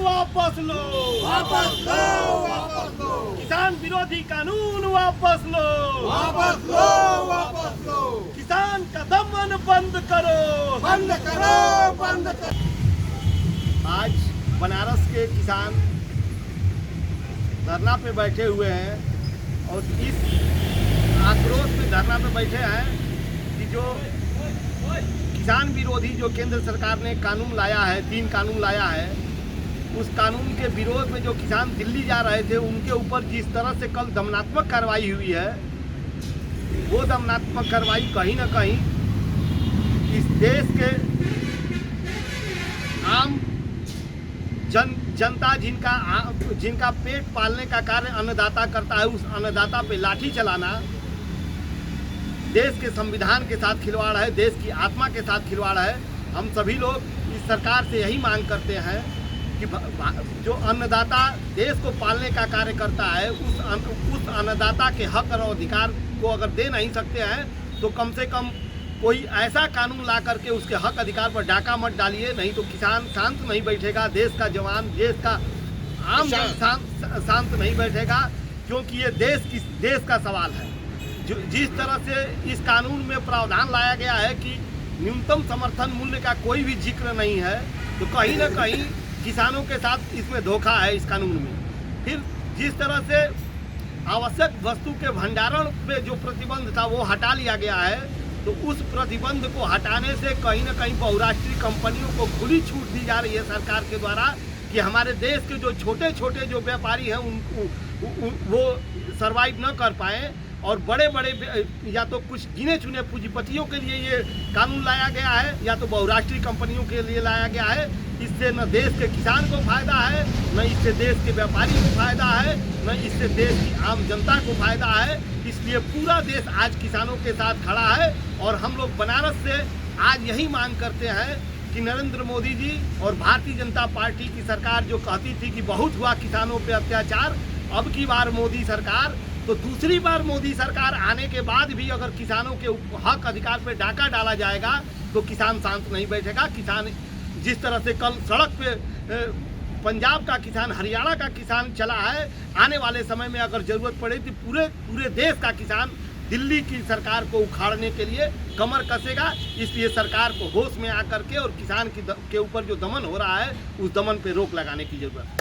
वापस लो, वापस लो, वापस लो, किसान विरोधी कानून वापस लो, वापस लो, वापस लो, किसान का दमन बंद करो, बंद करो, बंद करो। आज बनारस के किसान धरना पे बैठे हुए हैं और इस आक्रोश में धरना पे बैठे हैं कि जो किसान विरोधी जो केंद्र सरकार ने कानून लाया है, 3 कानून लाया है, उस कानून के विरोध में जो किसान दिल्ली जा रहे थे उनके ऊपर जिस तरह से कल दमनात्मक कार्रवाई हुई है, वो दमनात्मक कार्रवाई कहीं ना कहीं इस देश के आम जनता जिनका पेट पालने का कार्य अन्नदाता करता है, उस अन्नदाता पे लाठी चलाना देश के संविधान के साथ खिलवाड़ है, देश की आत्मा के साथ खिलवाड़ है। हम सभी लोग इस सरकार से यही मांग करते हैं कि जो अन्नदाता देश को पालने का कार्य करता है, उस अन्नदाता के हक और अधिकार को अगर दे नहीं सकते हैं तो कम से कम कोई ऐसा कानून ला करके उसके हक अधिकार पर डाका मत डालिए, नहीं तो किसान शांत नहीं बैठेगा, देश का जवान, देश का आम जन शांत नहीं बैठेगा, क्योंकि ये देश का सवाल है। जिस तरह से इस कानून में प्रावधान लाया गया है कि न्यूनतम समर्थन मूल्य का कोई भी जिक्र नहीं है, तो कहीं ना कहीं किसानों के साथ इसमें धोखा है इस कानून में। फिर जिस तरह से आवश्यक वस्तु के भंडारण पे जो प्रतिबंध था वो हटा लिया गया है, तो उस प्रतिबंध को हटाने से कहीं ना कहीं बहुराष्ट्रीय कंपनियों को खुली छूट दी जा रही है सरकार के द्वारा कि हमारे देश के जो छोटे छोटे जो व्यापारी हैं उनको वो सरवाइव न कर पाए, और बड़े बड़े या तो कुछ गिने चुने पूंजीपतियों के लिए ये कानून लाया गया है या तो बहुराष्ट्रीय कंपनियों के लिए लाया गया है। इससे न देश के किसान को फायदा है, न इससे देश के व्यापारी को फायदा है, न इससे देश की आम जनता को फायदा है। इसलिए पूरा देश आज किसानों के साथ खड़ा है और हम लोग बनारस से आज यही मांग करते हैं कि नरेंद्र मोदी जी और भारतीय जनता पार्टी की सरकार जो कहती थी कि बहुत हुआ किसानों पे अत्याचार, अब की बार मोदी सरकार, तो दूसरी बार मोदी सरकार आने के बाद भी अगर किसानों के हक अधिकार पे डाका डाला जाएगा तो किसान शांत नहीं बैठेगा। किसान जिस तरह से कल सड़क पे पंजाब का किसान, हरियाणा का किसान चला है, आने वाले समय में अगर जरूरत पड़े तो पूरे देश का किसान दिल्ली की सरकार को उखाड़ने के लिए कमर कसेगा। इसलिए सरकार को होश में आकर के और किसान के ऊपर जो दमन हो रहा है उस दमन पे रोक लगाने की जरूरत है।